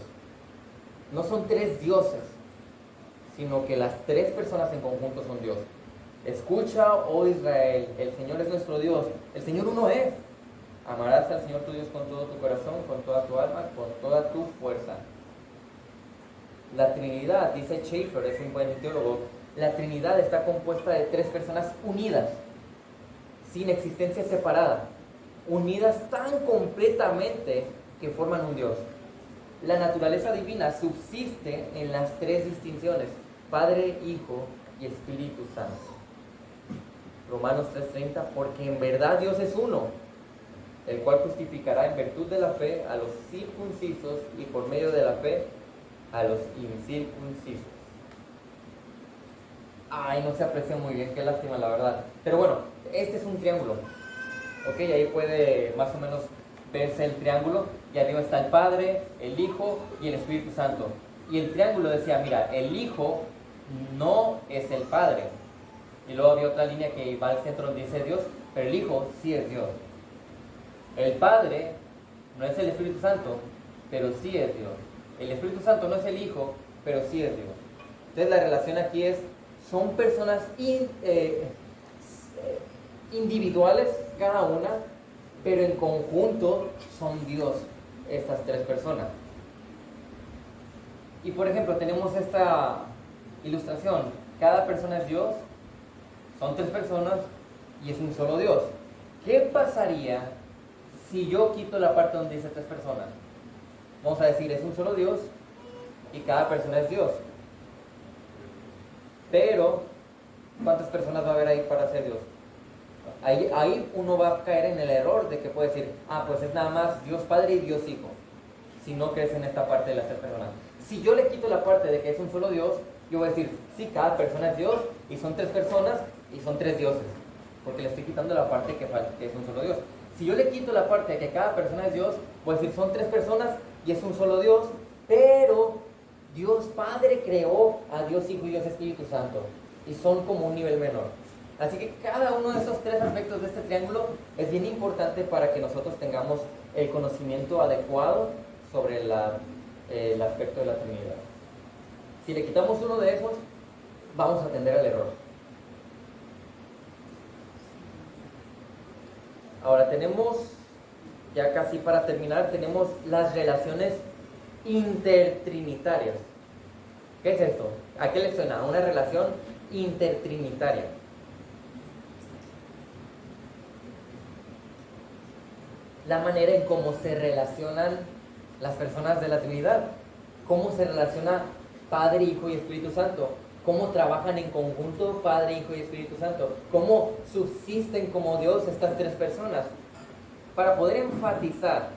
No son tres dioses, sino que las tres personas en conjunto son Dios. Escucha, oh Israel, el Señor es nuestro Dios. El Señor uno es. Amarás al Señor tu Dios con todo tu corazón, con toda tu alma, con toda tu fuerza. La Trinidad, dice Schaeffer, es un buen teólogo, la Trinidad está compuesta de tres personas unidas, sin existencia separada, unidas tan completamente que forman un Dios. La naturaleza divina subsiste en las tres distinciones: Padre, Hijo y Espíritu Santo. Romanos 3:30, porque en verdad Dios es uno, el cual justificará en virtud de la fe a los circuncisos y por medio de la fe a los incircuncisos. Ay, no se aprecia muy bien, qué lástima la verdad. Pero bueno, este es un triángulo. Ok, ahí puede más o menos verse el triángulo, y arriba está el Padre, el Hijo y el Espíritu Santo. Y el triángulo decía, mira, el Hijo no es el Padre. Y luego había otra línea que va al centro donde dice Dios, pero el Hijo sí es Dios. El Padre no es el Espíritu Santo, pero sí es Dios. El Espíritu Santo no es el Hijo, pero sí es Dios. Entonces la relación aquí es, son personas individuales cada una, pero en conjunto son Dios, estas tres personas. Y por ejemplo, tenemos esta ilustración. Cada persona es Dios, son tres personas y es un solo Dios. ¿Qué pasaría si yo quito la parte donde dice tres personas? Vamos a decir, es un solo Dios y cada persona es Dios. Pero, ¿cuántas personas va a haber ahí para ser Dios? Ahí uno va a caer en el error de que puede decir, pues es nada más Dios Padre y Dios Hijo, si no crees en esta parte de las tres personas. Si yo le quito la parte de que es un solo Dios, yo voy a decir, sí, cada persona es Dios y son tres personas y son tres dioses, porque le estoy quitando la parte que es un solo Dios. Si yo le quito la parte de que cada persona es Dios, voy a decir, son tres personas y es un solo Dios, pero Dios Padre creó a Dios Hijo y Dios Espíritu Santo, y son como un nivel menor. Así que cada uno de esos tres aspectos de este triángulo es bien importante para que nosotros tengamos el conocimiento adecuado sobre el aspecto de la Trinidad. Si le quitamos uno de esos, vamos a tender al error. Ahora tenemos, ya casi para terminar, tenemos las relaciones intertrinitarias. ¿Qué es esto? ¿A qué le suena? Una relación intertrinitaria. La manera en cómo se relacionan las personas de la Trinidad. Cómo se relaciona Padre, Hijo y Espíritu Santo. Cómo trabajan en conjunto Padre, Hijo y Espíritu Santo. Cómo subsisten como Dios estas tres personas. Para poder enfatizar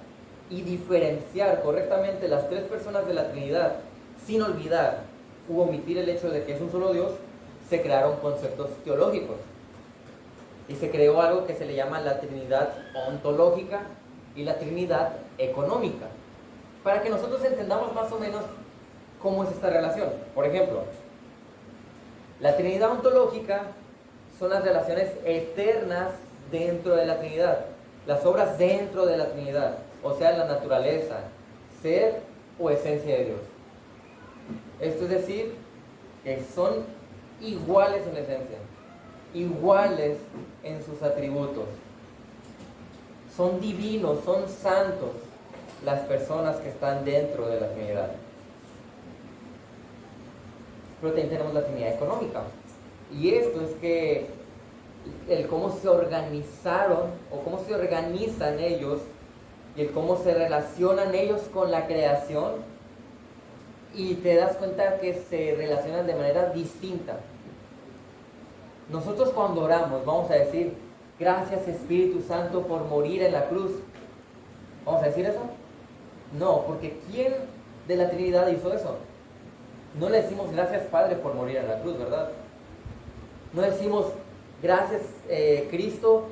y diferenciar correctamente las tres personas de la Trinidad, sin olvidar u omitir el hecho de que es un solo Dios, se crearon conceptos teológicos. Y se creó algo que se le llama la Trinidad ontológica y la Trinidad económica, para que nosotros entendamos más o menos cómo es esta relación. Por ejemplo, la Trinidad ontológica son las relaciones eternas dentro de la Trinidad, las obras dentro de la Trinidad, o sea, la naturaleza, ser o esencia de Dios. Esto es decir, que son iguales en esencia, iguales en sus atributos. Son divinos, son santos las personas que están dentro de la Trinidad. Pero también tenemos la Trinidad económica. Y esto es que el cómo se organizaron o cómo se organizan ellos y el cómo se relacionan ellos con la creación, y te das cuenta que se relacionan de manera distinta. Nosotros cuando oramos vamos a decir, gracias Espíritu Santo por morir en la cruz. ¿Vamos a decir eso? No, porque ¿quién de la Trinidad hizo eso? No le decimos gracias Padre por morir en la cruz, ¿verdad? No decimos gracias Cristo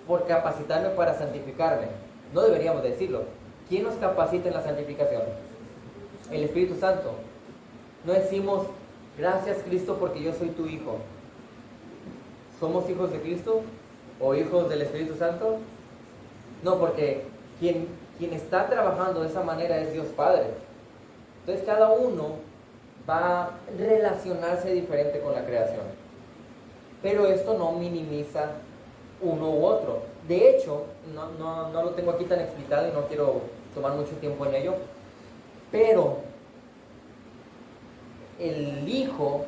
por capacitarme para santificarme. No deberíamos decirlo. ¿Quién nos capacita en la santificación? El Espíritu Santo. No decimos gracias Cristo porque yo soy tu hijo. ¿Somos hijos de Cristo o hijos del Espíritu Santo? No, porque quien está trabajando de esa manera es Dios Padre. Entonces cada uno va a relacionarse diferente con la creación. Pero esto no minimiza uno u otro. De hecho, no lo tengo aquí tan explicado y no quiero tomar mucho tiempo en ello, pero el Hijo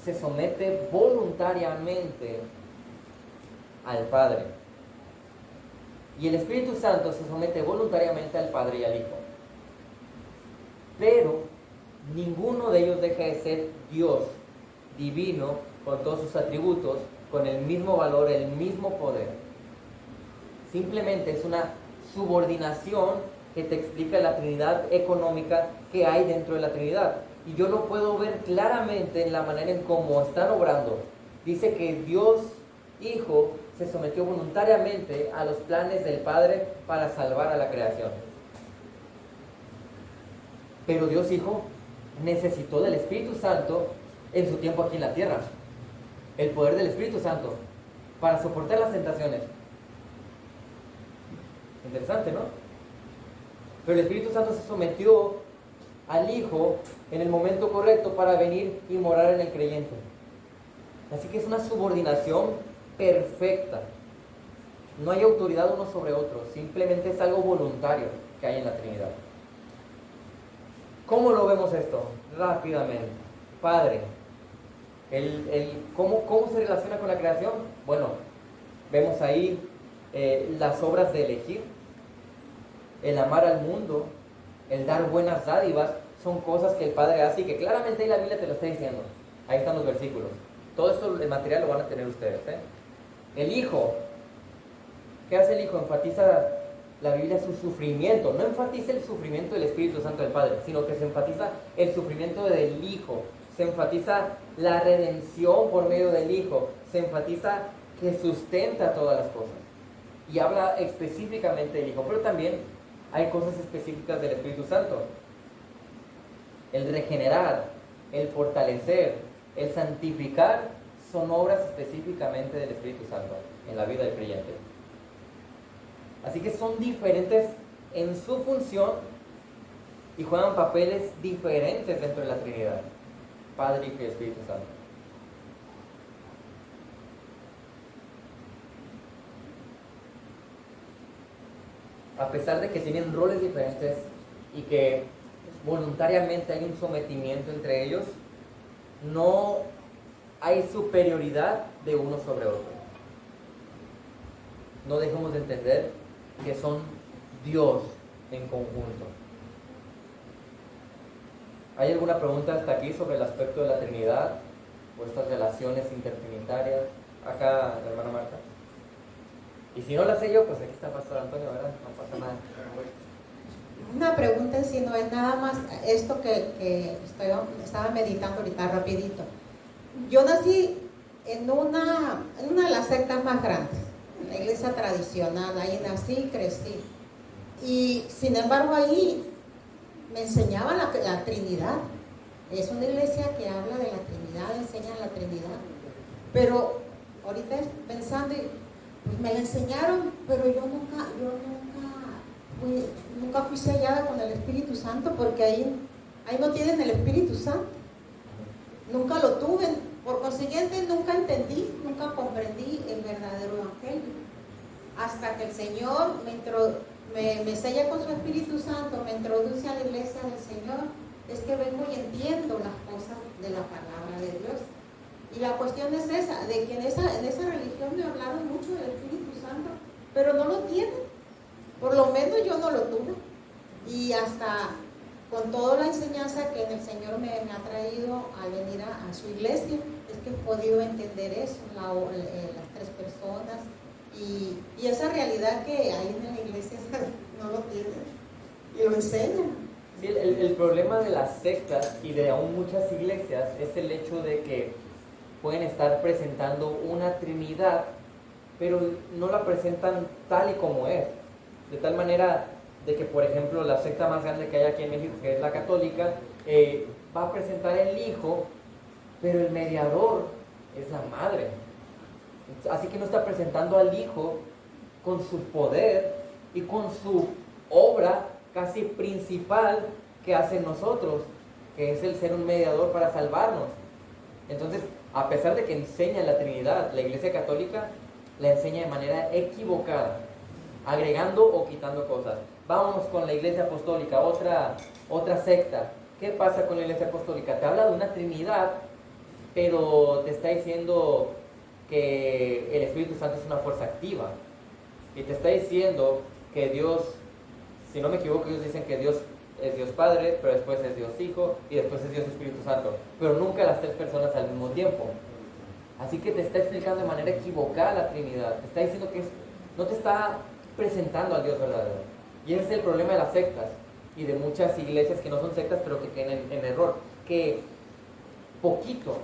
se somete voluntariamente al Padre, y el Espíritu Santo se somete voluntariamente al Padre y al Hijo. Pero ninguno de ellos deja de ser Dios divino, con todos sus atributos, con el mismo valor, el mismo poder. Simplemente es una subordinación que te explica la Trinidad económica que hay dentro de la Trinidad. Y yo lo puedo ver claramente en la manera en cómo están obrando. Dice que Dios Hijo se sometió voluntariamente a los planes del Padre para salvar a la creación. Pero Dios Hijo necesitó del Espíritu Santo en su tiempo aquí en la tierra. El poder del Espíritu Santo para soportar las tentaciones. Interesante, ¿no? Pero el Espíritu Santo se sometió al Hijo en el momento correcto para venir y morar en el creyente. Así que es una subordinación perfecta. No hay autoridad uno sobre otro, simplemente es algo voluntario que hay en la Trinidad. ¿Cómo lo vemos esto? Rápidamente. Padre, ¿cómo se relaciona con la creación? Bueno, vemos ahí las obras de elegir, el amar al mundo, el dar buenas dádivas, son cosas que el Padre hace y que claramente ahí la Biblia te lo está diciendo. Ahí están los versículos. Todo esto, el material lo van a tener ustedes. El Hijo, ¿qué hace el Hijo? Enfatiza la Biblia su sufrimiento. No enfatiza el sufrimiento del Espíritu Santo del Padre, sino que se enfatiza el sufrimiento del Hijo. Se enfatiza la redención por medio del Hijo. Se enfatiza que sustenta todas las cosas. y habla específicamente del Hijo, pero también hay cosas específicas del Espíritu Santo. El regenerar, el fortalecer, el santificar son obras específicamente del Espíritu Santo en la vida del creyente. Así que son diferentes en su función y juegan papeles diferentes dentro de la Trinidad, Padre, Hijo y Espíritu Santo. A pesar de que tienen roles diferentes y que voluntariamente hay un sometimiento entre ellos, no hay superioridad de uno sobre otro. No dejemos de entender que son Dios en conjunto. ¿Hay alguna pregunta hasta aquí sobre el aspecto de la Trinidad o estas relaciones intertrinitarias? Acá, la hermana Marta. Y si no la sé yo, pues aquí está Pastor Antonio, ¿verdad? No pasa nada.
Una pregunta en sí, no es nada más esto que estaba meditando ahorita rapidito. Yo nací en una de las sectas más grandes, en la iglesia tradicional, ahí nací y crecí. Y sin embargo ahí me enseñaban la Trinidad. Es una iglesia que habla de la Trinidad, enseña la Trinidad. Pero ahorita pensando, pues me la enseñaron, pero yo nunca fui sellada con el Espíritu Santo, porque ahí no tienen el Espíritu Santo. Nunca lo tuve. Por consiguiente, nunca entendí, nunca comprendí el verdadero evangelio. Hasta que el Señor me sella con su Espíritu Santo, me introduce a la iglesia del Señor, es que vengo y entiendo las cosas de la palabra de Dios. Y la cuestión es esa, de que en esa religión me hablaron mucho del Espíritu Santo, pero no lo tienen. Por lo menos yo no lo tuve. Y hasta con toda la enseñanza que el Señor me ha traído al venir a su iglesia, es que he podido entender eso, las tres personas y esa realidad que hay en la iglesia no lo tienen y lo enseñan.
Sí, el problema de las sectas y de aún muchas iglesias es el hecho de que pueden estar presentando una Trinidad, pero no la presentan tal y como es. De tal manera de que, por ejemplo, la secta más grande que hay aquí en México, que es la católica, va a presentar el Hijo, pero el mediador es la Madre. Así que no está presentando al Hijo con su poder y con su obra casi principal que hace nosotros, que es el ser un mediador para salvarnos. Entonces, a pesar de que enseña la Trinidad, la Iglesia Católica la enseña de manera equivocada, agregando o quitando cosas. Vámonos con la Iglesia Apostólica, otra secta. ¿Qué pasa con la Iglesia Apostólica? Te habla de una Trinidad, pero te está diciendo que el Espíritu Santo es una fuerza activa. Y te está diciendo que Dios, si no me equivoco, ellos dicen que Dios es Dios Padre, pero después es Dios Hijo y después es Dios Espíritu Santo. Pero nunca las tres personas al mismo tiempo. Así que te está explicando de manera equivocada la Trinidad. Te está diciendo que no te está presentando al Dios verdadero. Y ese es el problema de las sectas y de muchas iglesias que no son sectas pero que caen en error, que poquito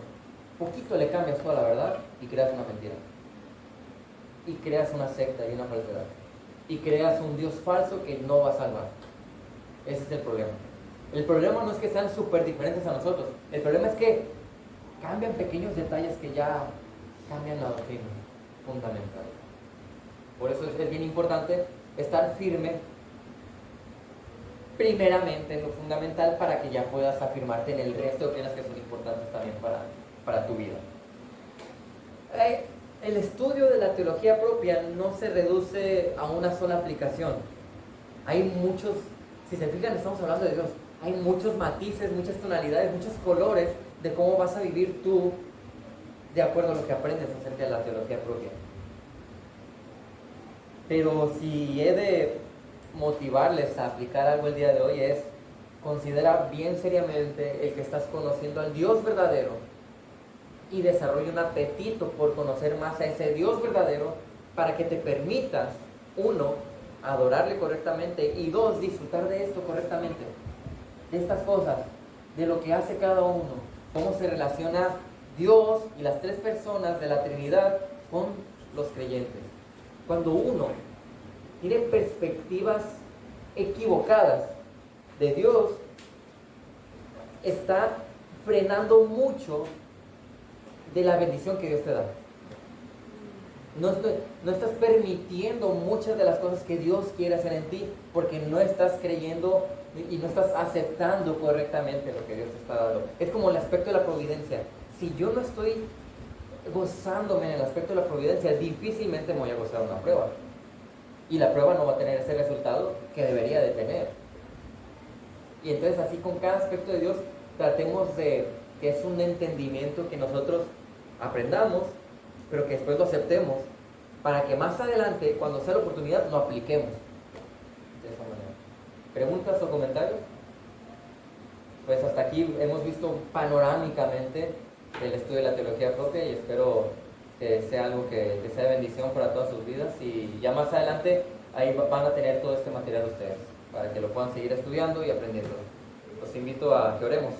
le cambias toda la verdad y creas una mentira, y creas una secta y una falsedad, y creas un Dios falso que no va a salvar. Ese es el problema. El problema no es que sean súper diferentes a nosotros, el problema es que cambian pequeños detalles que ya cambian la doctrina fundamental. Por eso es bien importante estar firme primeramente en lo fundamental, para que ya puedas afirmarte en el resto de doctrinas que son importantes también para tu vida. El estudio de la teología propia no se reduce a una sola aplicación. Hay muchos, si se fijan, estamos hablando de Dios, hay muchos matices, muchas tonalidades, muchos colores de cómo vas a vivir tú de acuerdo a lo que aprendes acerca de la teología propia. Pero si he de motivarles a aplicar algo el día de hoy, es: considera bien seriamente el que estás conociendo al Dios verdadero y desarrolla un apetito por conocer más a ese Dios verdadero, para que te permitas, uno, adorarle correctamente, y dos, disfrutar de esto correctamente, de estas cosas, de lo que hace cada uno, cómo se relaciona Dios y las tres personas de la Trinidad con los creyentes. Cuando uno tiene perspectivas equivocadas de Dios, está frenando mucho de la bendición que Dios te da. No estás permitiendo muchas de las cosas que Dios quiere hacer en ti porque no estás creyendo y no estás aceptando correctamente lo que Dios te está dando. Es como el aspecto de la providencia. Si yo no estoy gozándome en el aspecto de la providencia, difícilmente me voy a gozar una prueba. Y la prueba no va a tener ese resultado que debería de tener. Y entonces así con cada aspecto de Dios, tratemos de que es un entendimiento que nosotros aprendamos, pero que después lo aceptemos, para que más adelante, cuando sea la oportunidad, lo apliquemos de esa manera. ¿Preguntas o comentarios? Pues hasta aquí hemos visto panorámicamente el estudio de la teología propia y espero que sea algo que sea de bendición para todas sus vidas, y ya más adelante ahí van a tener todo este material ustedes para que lo puedan seguir estudiando y aprendiendo. Los invito a que oremos.